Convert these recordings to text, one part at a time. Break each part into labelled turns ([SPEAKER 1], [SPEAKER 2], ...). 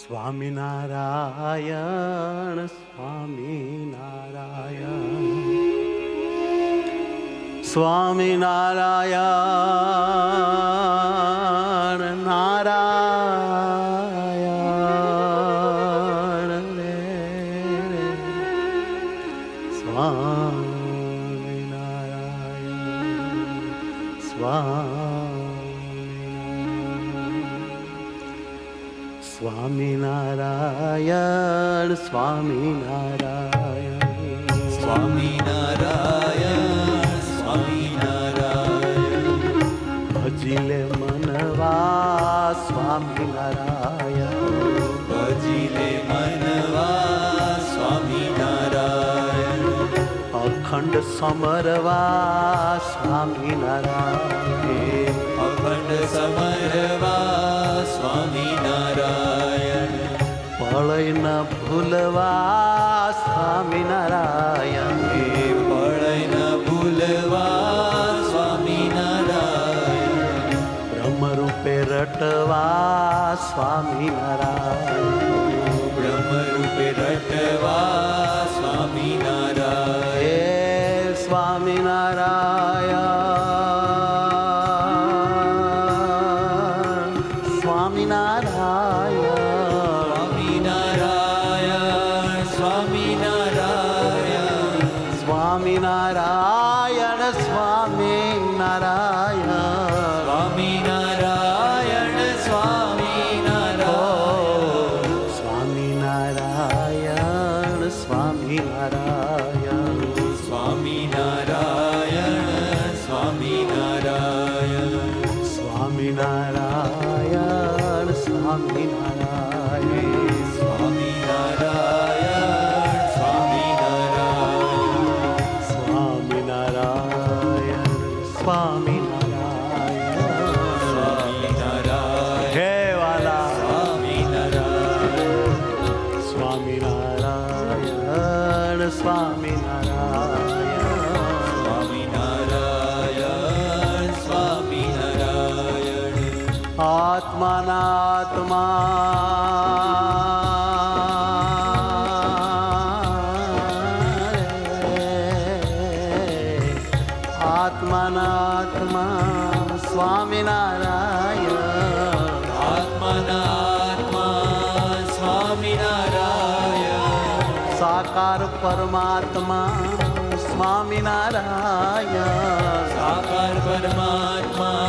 [SPEAKER 1] સ્વામિનારાયણ સ્વામિનારાયણ સ્વામિનારાયણ નારાયણ રે સ્વામિનારાયણ સ્વામિનારાયણ સ્વામિનારાયણ
[SPEAKER 2] સ્વામિનારાયણ સ્વામિનારાયણ
[SPEAKER 1] ભજીલે મનવા સ્વામિનારાયણ
[SPEAKER 2] ભજીલે મનવા સ્વામિનારાયણ
[SPEAKER 1] અખંડ સમરવા સ્વામિનારાયણ
[SPEAKER 2] અખંડ સમરવા સ્વામિનારાયણ
[SPEAKER 1] પળય ન ભૂલવા સ્વામિનારાયણ
[SPEAKER 2] પળય ન ભૂલવા સ્વામિનારાયણ
[SPEAKER 1] બ્રહ્મરૂપે રટવા સ્વામિનારાયણ
[SPEAKER 2] બ્રહ્મરૂપે રટવા સ્વામિનારાયણ
[SPEAKER 1] હે સ્વામિનારાયણ સ્વામિનારાયણ
[SPEAKER 2] સ્વામિનારાયણ
[SPEAKER 1] સ્વામિનારાયણ સ્વામિનારાયણ
[SPEAKER 2] સ્વામિનારાયણ સ્વામિનારાયણ
[SPEAKER 1] સ્વામિનારાયણ સ્વામિનારાયણ
[SPEAKER 2] સ્વામિનારાયણ
[SPEAKER 1] સ્વામિનારાયણ
[SPEAKER 2] સ્વામિનારાયણ
[SPEAKER 1] સ્વામિનારાયણ
[SPEAKER 2] સ્વામિનારાયણ
[SPEAKER 1] સ્વામિનારાયણ હે વાલા સ્વામિનારાયણ
[SPEAKER 2] સ્વામિનારાયણ સ્વામિનારાયણ
[SPEAKER 1] આત્માનાત્મા સ્વામિનારાયણ
[SPEAKER 2] આત્મનાત્મા સ્વામિનારાયણ
[SPEAKER 1] સાકાર પરમાત્મા સ્વામિનારાયણ
[SPEAKER 2] સાકાર પરમાત્મા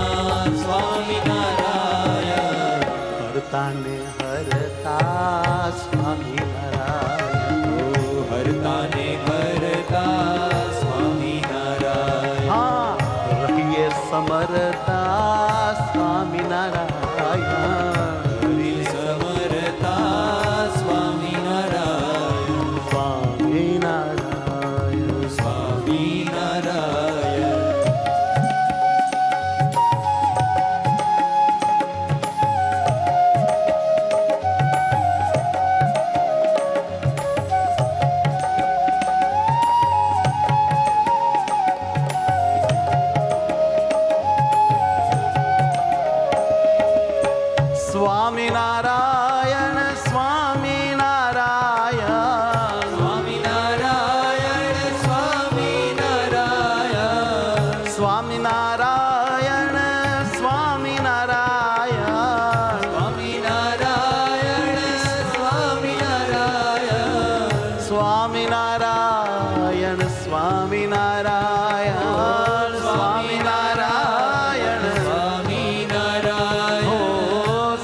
[SPEAKER 2] સ્વામિનારાયણ
[SPEAKER 1] હરતાને હરતા સ્વામિનારાયણ
[SPEAKER 2] હરતાને હરતા સ્વામિનારાયણ
[SPEAKER 1] હા રહીએ સમરતા સ્વામિનારાયણ
[SPEAKER 2] હરિ સમરતા સ્વામિનારાયણ
[SPEAKER 1] સ્વામિનારાયણ
[SPEAKER 2] સ્વામિનારાયણ
[SPEAKER 1] સ્વામિનારાયણ સ્વામિનારાયણ
[SPEAKER 2] સ્વામિનારાયણ સ્વામિનારાયણ
[SPEAKER 1] સ્વામિનારાયણ સ્વામિનારાયણ
[SPEAKER 2] સ્વામિનારાયણ સ્વામિનારાયણ
[SPEAKER 1] સ્વામિનારાયણ સ્વામિનારાયણ સ્વામિનારાયણ
[SPEAKER 2] સ્વામિનારાયણ
[SPEAKER 1] હો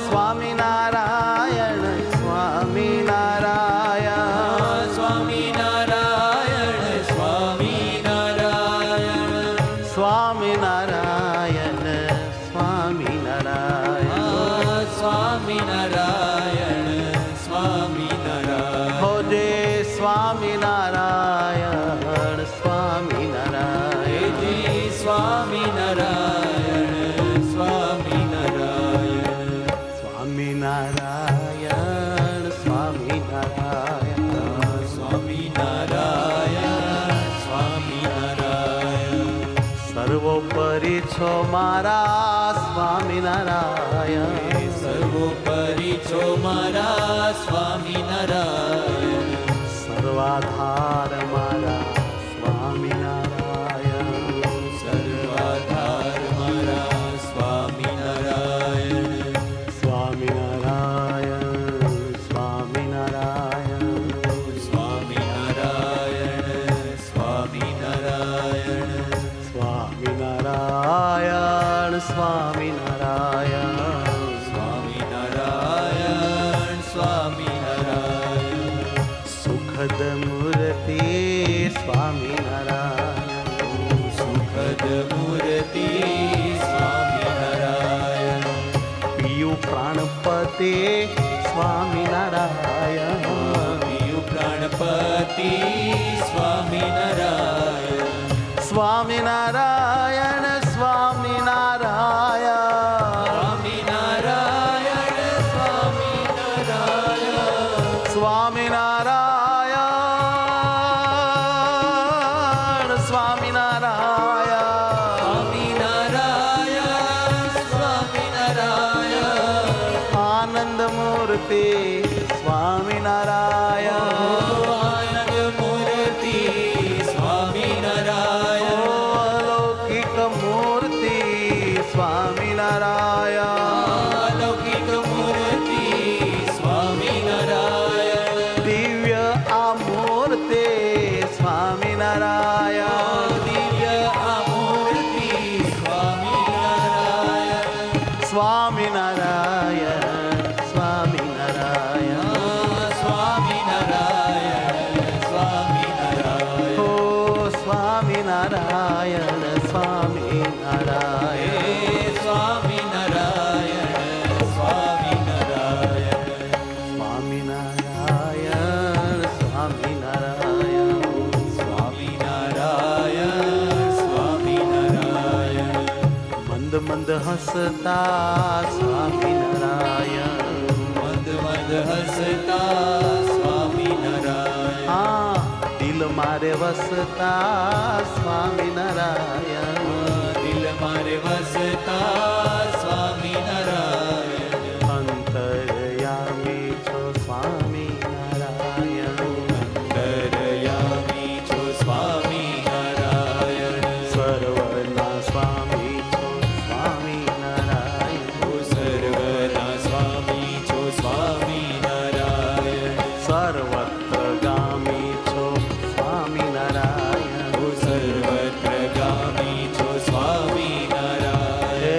[SPEAKER 1] સ્વામિનારાયણ સ્વામિનારાયણ
[SPEAKER 2] સ્વામિનારાયણ સ્વામિનારાયણ
[SPEAKER 1] સ્વામિનારાયણ સ્વામિનારાયણ
[SPEAKER 2] સ્વામિનારાયણ સ્વામિનારાયણ
[SPEAKER 1] હો જે સ્વામિનારાયણ સ્વામિનારાયણ
[SPEAKER 2] જય સ્વામિનારાયણ સ્વામિનારાયણ
[SPEAKER 1] સ્વામિનારાયણ સ્વામિનારાયણ
[SPEAKER 2] સ્વામિનારાયણ સ્વામિનારાયણ
[SPEAKER 1] સર્વોપરી છો મારા સ્વામિનારાયણ
[SPEAKER 2] સર્વોપરી છો મારા સ્વામિનારાયણ
[SPEAKER 1] સર્વાધાર મારા સ્વામિનારાયણ
[SPEAKER 2] સર્વાધાર મારા સ્વામિનારાયણ
[SPEAKER 1] સ્વામિનારાયણ સ્વામિનારાયણ
[SPEAKER 2] સ્વામિનારાયણ સ્વામિનારાયણ
[SPEAKER 1] સ્વામિનારાયણ સ્વામિનારાયણ
[SPEAKER 2] સ્વામિનારાયણ સ્વામિનારાયણ
[SPEAKER 1] સુખદ મૂર્તિ સ્વામિનારાયણ
[SPEAKER 2] સુખદ મૂર્તિ સ્વામિનારાયણ
[SPEAKER 1] પિયું પ્રાણપતે સ્વામિનારાયણ
[SPEAKER 2] પિયુ પ્રાણપતિ સ્વામિનારાયણ
[SPEAKER 1] સ્વામિનારાયણ સ્વામિનારાયણ
[SPEAKER 2] સ્વામિનારાયણ સ્વામિનારાયણ
[SPEAKER 1] સ્વામિનારાયણ
[SPEAKER 2] સ્વામિનારાયણ સ્વામિનારાયણ
[SPEAKER 1] આનંદ મૂર્તિ સ્વામિનારાયણ
[SPEAKER 2] આનંદ મૂર્તિ સ્વામિનારાયણ
[SPEAKER 1] અલૌકિક મૂર્તિ સ્વામિનારાયણ
[SPEAKER 2] અલૌકિક મૂર્તિ સ્વામિનારાયણ
[SPEAKER 1] દિવ્ય આ મૂર્તિ સ્વામિનારાયણ
[SPEAKER 2] દિવ્ય આ મૂર્તિ સ્વામિનારાયણ
[SPEAKER 1] સ્વામિનારાયણ સ્વામિનારાયણ
[SPEAKER 2] સ્વામિનારાયણ સ્વામિનારાયણ
[SPEAKER 1] ઓ સ્વામિનારાયણ સ્વામિનારાયણ
[SPEAKER 2] સ્વામિનારાયણ સ્વામિનારાયણ
[SPEAKER 1] સ્વામિનારાયણ સ્વામિનારાયણ
[SPEAKER 2] સ્વામિનારાયણ સ્વામિનારાયણ
[SPEAKER 1] મંદ મંદ હસતા સ્વામિનારાયણ
[SPEAKER 2] મંદ મંદ હસતા સ્વામિનારાયણ
[SPEAKER 1] આ દિલ મારે વસતા સ્વામિનારાયણ
[SPEAKER 2] દિલ મારે વસતા સ્વામિનારાયણ
[SPEAKER 1] અંતરયામી છો સ્વામિનારાયણ
[SPEAKER 2] અંતરયામી છો સ્વામિનારાયણ
[SPEAKER 1] સર્વના સ્વામી છો સ્વામિનારાયણ
[SPEAKER 2] ઓ સર્વના સ્વામી છો સ્વામિનારાયણ
[SPEAKER 1] સર્વત્ર ગામી છો સ્વામિનારાયણ
[SPEAKER 2] ઓ સર્વત્ર ગામી છો સ્વામિનારાયણ
[SPEAKER 1] હે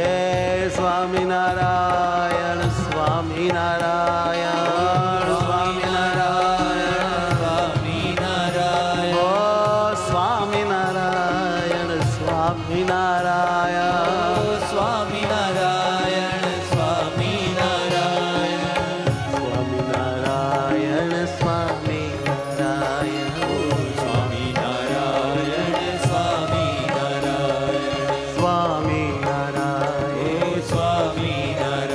[SPEAKER 1] સ્વામિનારાયણ સ્વામિનારાયણ સ્વામિનારાયણ ઓ
[SPEAKER 2] સ્વામિનારાયણ
[SPEAKER 1] સ્વામિનારાયણ સ્વામિનારાયણ
[SPEAKER 2] સ્વામિનારાયણ સ્વામિનારાયણ
[SPEAKER 1] સ્વામિનારાયણ સ્વામિનારાયણ
[SPEAKER 2] સ્વામિનારાયણ સ્વામિનારાયણ
[SPEAKER 1] સ્વામિનારાયણ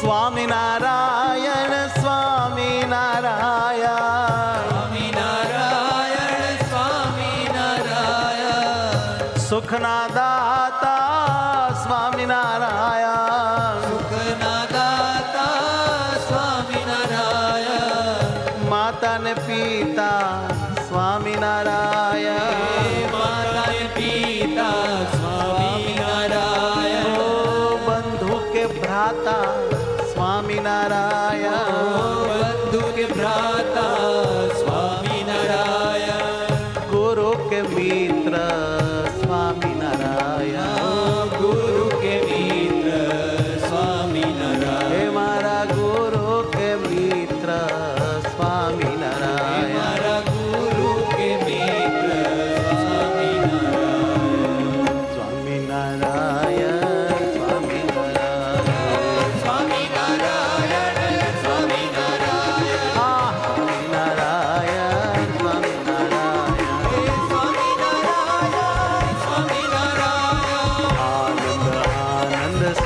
[SPEAKER 2] સ્વામિનારાયણ
[SPEAKER 1] સ્વામિનારાયણ સ્વામિનારાયણ
[SPEAKER 2] સ્વામિનારાયણ સ્વામિનારાયણ
[SPEAKER 1] સુખના દાતા સ્વામિનારાયણ
[SPEAKER 2] સુખના દાતા સ્વામિનારાયણ
[SPEAKER 1] માતા ને પિતા સ્વામિનારાયણ
[SPEAKER 2] માતાએ પિતા સ્વામિનારાયણ
[SPEAKER 1] ઓ બંધુ કે ભ્રાતા સ્વામિનારાયણ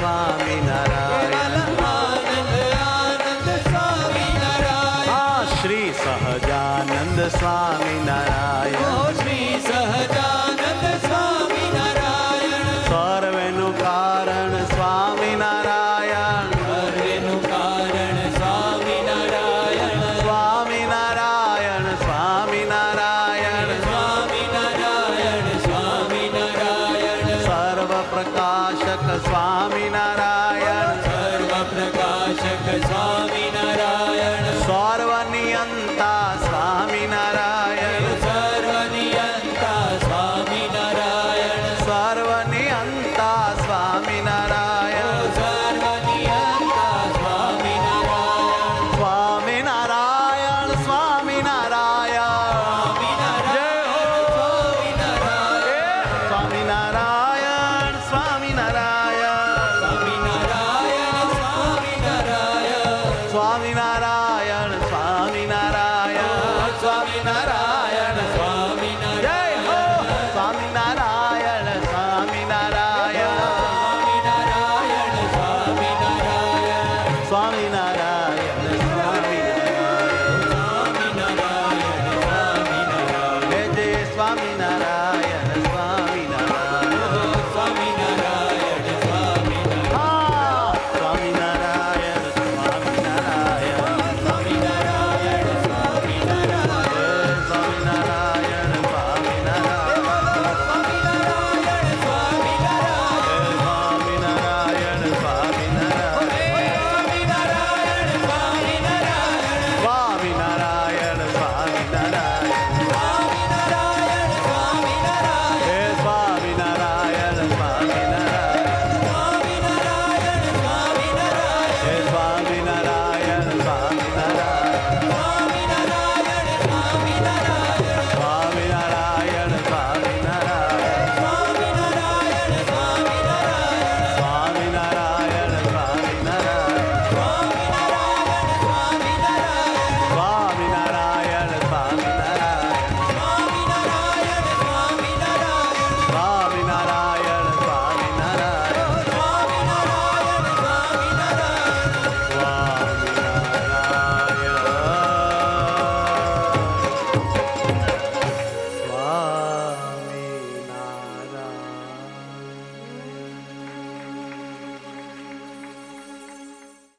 [SPEAKER 1] સ્વામિનારાયણ
[SPEAKER 2] આનંદ આનંદ સ્વામિનારાયણ
[SPEAKER 1] આ શ્રી સહજાનંદ સ્વામિનારાયણ
[SPEAKER 2] ઓ શ્રી સહજાનંદ સ્વામિનારાયણ
[SPEAKER 1] સર્વેનું કારણ સ્વામિનારાયણ
[SPEAKER 2] સર્વેનું કારણ સ્વામિનારાયણ
[SPEAKER 1] સ્વામિનારાયણ સ્વામિનારાયણ
[SPEAKER 2] સ્વામિનારાયણ સ્વામિનારાયણ
[SPEAKER 1] સર્વ પ્રકાશક સ્વામિનારાયણ
[SPEAKER 2] સર્વ પ્રકાશક સ્વામિનારાયણ
[SPEAKER 1] સર્વનિયંતા સ્વામિનારાયણ
[SPEAKER 2] સર્વનિયંતા સ્વામિનારાયણ
[SPEAKER 1] સર્વનિયંતા સ્વામિનારાયણ